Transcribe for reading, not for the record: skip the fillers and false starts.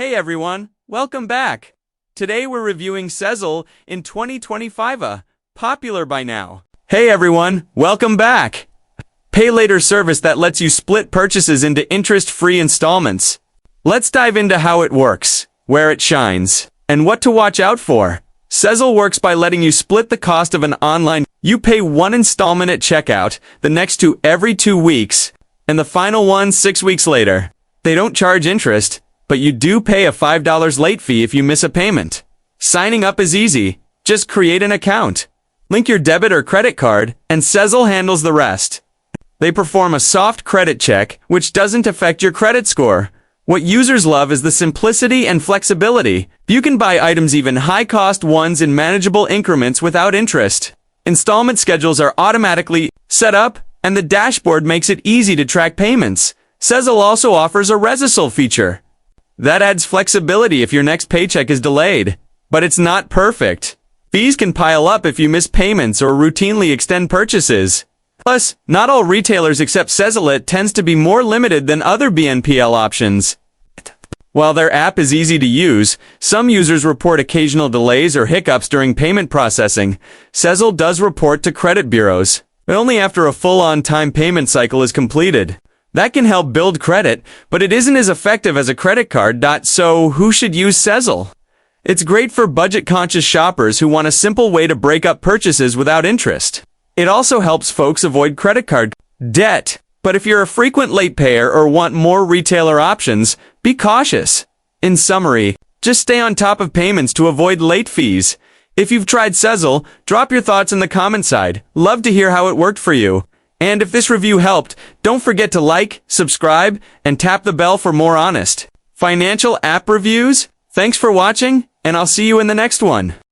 Hey everyone, welcome back. Today we're reviewing Sezzle in 2025, popular by now. Hey everyone, welcome back. Pay later service that lets you split purchases into interest-free installments. Let's dive into how it works, where it shines, and what to watch out for. Sezzle works by letting you split the cost of an online. You pay one installment at checkout, the next two every 2 weeks, and the final one 6 weeks later. They don't charge interest, but you do pay a $5 late fee if you miss a payment. Signing up is easy. Just create an account. Link your debit or credit card, and Sezzle handles the rest. They perform a soft credit check, which doesn't affect your credit score. What users love is the simplicity and flexibility. You can buy items, even high-cost ones, in manageable increments without interest. Installment schedules are automatically set up, and the dashboard makes it easy to track payments. Sezzle also offers a Sezzle feature. That adds flexibility if your next paycheck is delayed. But it's not perfect. Fees can pile up if you miss payments or routinely extend purchases. Plus, not all retailers accept Sezzle. It tends to be more limited than other BNPL options. While their app is easy to use, some users report occasional delays or hiccups during payment processing. Sezzle does report to credit bureaus, but only after a full on-time payment cycle is completed. That can help build credit, but it isn't as effective as a credit card. So who should use Sezzle? It's great for budget-conscious shoppers who want a simple way to break up purchases without interest. It also helps folks avoid credit card debt. But if you're a frequent late payer or want more retailer options, be cautious. In summary, just stay on top of payments to avoid late fees. If you've tried Sezzle, drop your thoughts in the comment side. Love to hear how it worked for you. And if this review helped, don't forget to like, subscribe, and tap the bell for more honest financial app reviews. Thanks for watching, and I'll see you in the next one.